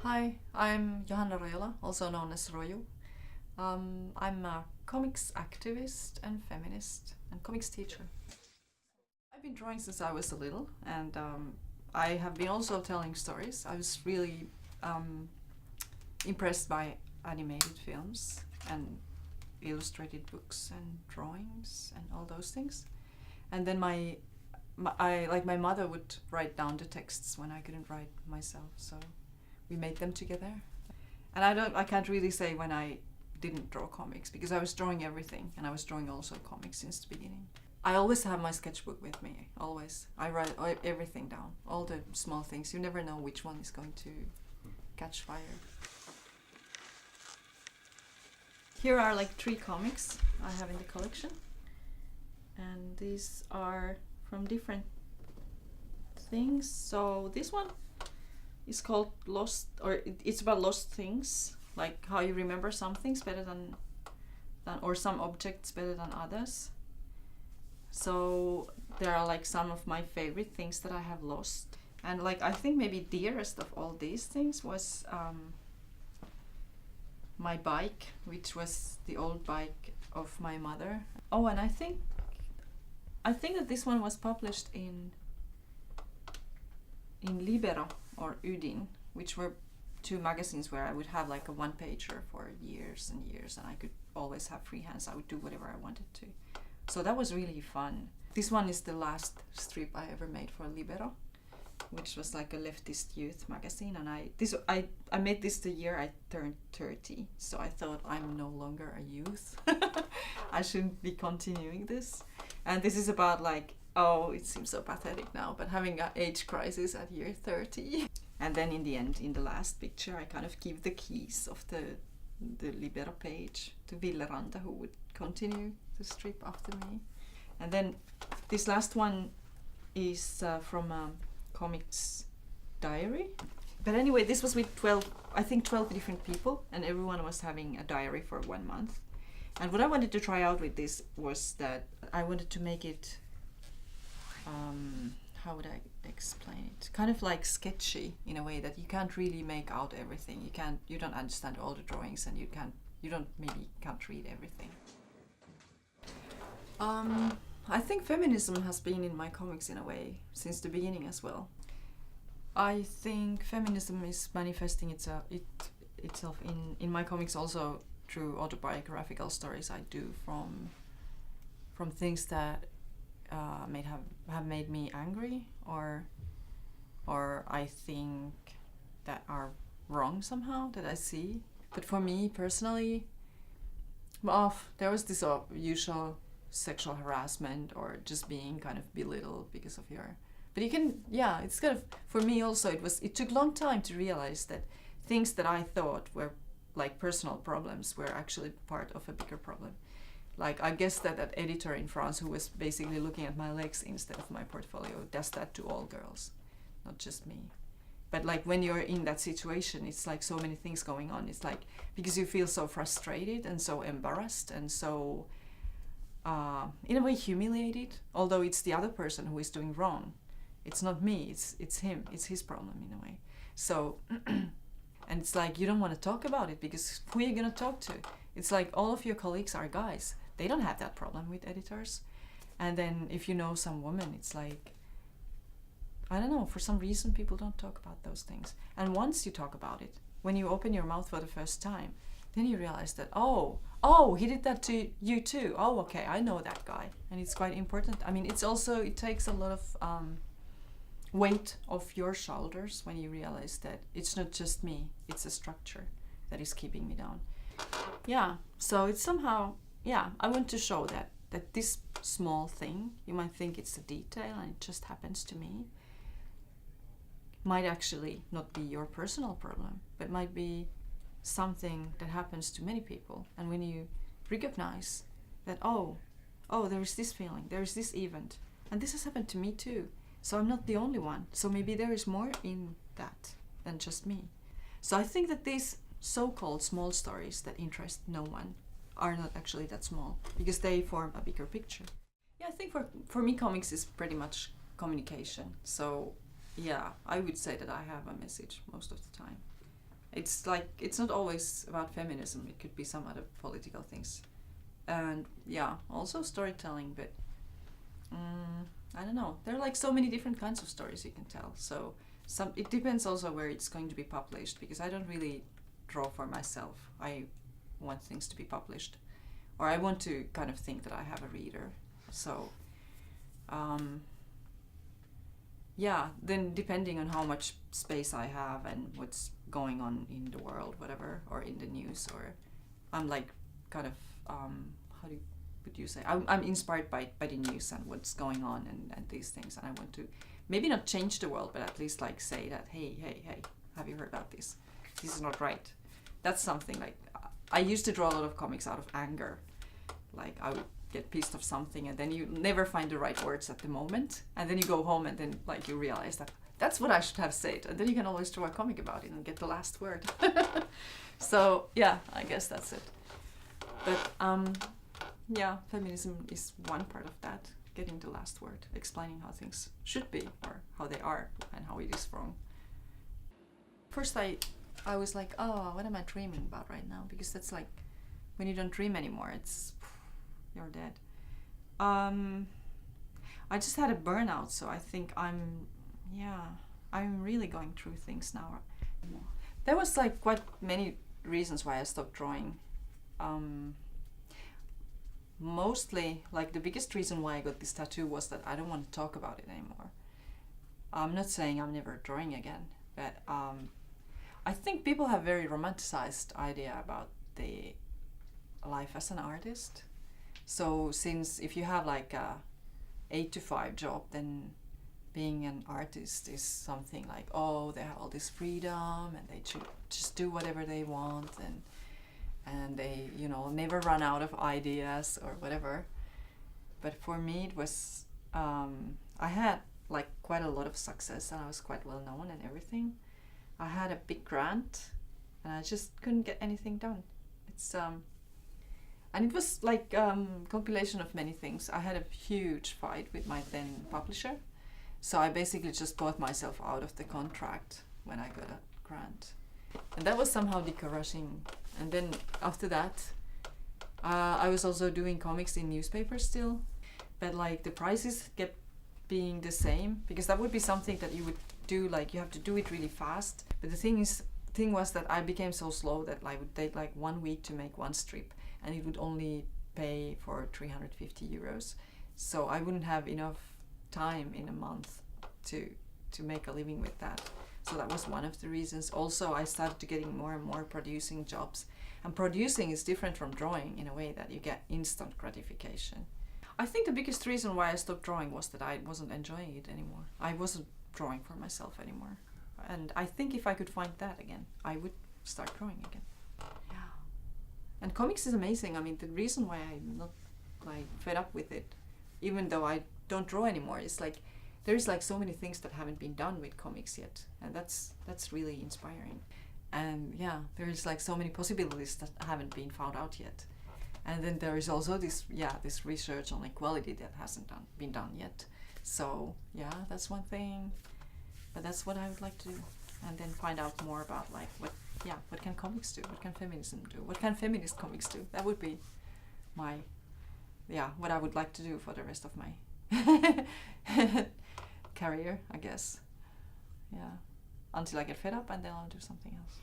Hi, I'm Johanna Rojola, also known as Roju. I'm a comics activist and feminist and comics teacher. I've been drawing since I was a little, and I have been also telling stories. I was really impressed by animated films and illustrated books and drawings and all those things. And then my mother would write down the texts when I couldn't write myself, so we made them together. And I can't really say when I didn't draw comics, because I was drawing everything, and I was drawing also comics since the beginning. I always have my sketchbook with me, always. I write everything down, all the small things. You never know which one is going to catch fire. Here are like 3 comics I have in the collection, and these are from different things. So this one is called Lost, or it's about lost things, like how you remember some things better than or some objects better than others. So there are like some of my favorite things that I have lost, and like I think maybe dearest of all these things was my bike, which was the old bike of my mother. Oh, and I think that this one was published in Libero or Udin, which were 2 magazines where I would have like a one-pager for years and years, and I could always have free hands. I would do whatever I wanted to. So that was really fun. This one is the last strip I ever made for Libero, which was like a leftist youth magazine, and I made this the year I turned 30, so I thought I'm no longer a youth. I shouldn't be continuing this. And this is about like, oh, it seems so pathetic now, but having an age crisis at year 30. And then in the end, in the last picture, I kind of give the keys of the Libero page to Ville Ranta, who would continue the strip after me. And then this last one is from a comics diary. But anyway, this was with 12 different people, and everyone was having a diary for 1 month. And what I wanted to try out with this was that I wanted to make it, how would I explain it? Kind of like sketchy in a way that you can't really make out everything. You don't understand all the drawings, and you can't read everything. I think feminism has been in my comics in a way since the beginning as well. I think feminism is manifesting itself in my comics also through autobiographical stories I do from things that have made me angry, or I think that are wrong somehow, that I see. But for me personally, there was this usual sexual harassment or just being kind of belittled because of your... But it's kind of, for me also, it took a long time to realize that things that I thought were like personal problems were actually part of a bigger problem. Like, I guess that editor in France who was basically looking at my legs instead of my portfolio does that to all girls, not just me. But like when you're in that situation, it's like so many things going on. It's like, because you feel so frustrated and so embarrassed and so, in a way, humiliated, although it's the other person who is doing wrong. It's not me, it's him, it's his problem in a way. So, and it's like, you don't want to talk about it, because who are you going to talk to? It's like all of your colleagues are guys. They don't have that problem with editors. And then if you know some woman, it's like, I don't know, for some reason people don't talk about those things. And once you talk about it, when you open your mouth for the first time, then you realize that, oh, he did that to you too. Oh, okay, I know that guy. And it's quite important. I mean, it takes a lot of weight off your shoulders when you realize that it's not just me, it's a structure that is keeping me down. Yeah, so it's somehow, I want to show that this small thing, you might think it's a detail and it just happens to me, might actually not be your personal problem, but might be something that happens to many people. And when you recognize that, oh, there is this feeling, there is this event, and this has happened to me too, so I'm not the only one, so maybe there is more in that than just me. So I think that these so-called small stories that interest no one are not actually that small, because they form a bigger picture. Yeah, I think for me comics is pretty much communication. So yeah, I would say that I have a message most of the time. It's like, it's not always about feminism, it could be some other political things. And yeah, also storytelling, but I don't know. There are like so many different kinds of stories you can tell. So it depends also where it's going to be published, because I don't really draw for myself. I want things to be published, or I want to kind of think that I have a reader. So yeah, then depending on how much space I have and what's going on in the world, whatever, or in the news, or I'm like kind of how would you say, I'm inspired by the news and what's going on and these things, and I want to maybe not change the world, but at least like say that, hey, have you heard about this? This is not right. That's something like, I used to draw a lot of comics out of anger. Like I would get pissed off something, and then you never find the right words at the moment, and then you go home and then like you realize that that's what I should have said, and then you can always draw a comic about it and get the last word. So yeah, I guess that's it. But yeah, feminism is one part of that, getting the last word, explaining how things should be or how they are and how it is wrong. First I was like, oh, what am I dreaming about right now? Because that's like, when you don't dream anymore, it's, you're dead. I just had a burnout, so I think I'm really going through things now. There was like quite many reasons why I stopped drawing. Mostly, like the biggest reason why I got this tattoo was that I don't want to talk about it anymore. I'm not saying I'm never drawing again, but I think people have very romanticized idea about the life as an artist. So since if you have like a 8 to 5 job, then being an artist is something like, oh, they have all this freedom and they just do whatever they want, and they, you know, never run out of ideas or whatever. But for me it was, I had like quite a lot of success and I was quite well known and everything. I had a big grant and I just couldn't get anything done. It's and it was like compilation of many things. I had a huge fight with my then publisher, so I basically just bought myself out of the contract when I got a grant, and that was somehow discouraging. And then after that, I was also doing comics in newspapers still, but like the prices kept being the same, because that would be something that you would do, like you have to do it really fast. But the thing was that I became so slow that I would take like 1 week to make one strip, and it would only pay for 350 euros. So I wouldn't have enough time in a month to make a living with that. So that was one of the reasons. Also, I started to getting more and more producing jobs. And producing is different from drawing in a way that you get instant gratification. I think the biggest reason why I stopped drawing was that I wasn't enjoying it anymore. I wasn't drawing for myself anymore. And I think if I could find that again, I would start drawing again. Yeah. And comics is amazing. I mean, the reason why I'm not like fed up with it, even though I don't draw anymore, is like there's like so many things that haven't been done with comics yet, and that's really inspiring. And yeah, there's like so many possibilities that haven't been found out yet. And then there is also this research on equality that hasn't been done yet. So yeah, that's one thing. But that's what I would like to do, and then find out more about like what can comics do, what can feminism do, what can feminist comics do. That would be my what I would like to do for the rest of my career, I guess. Yeah, until I get fed up, and then I'll do something else.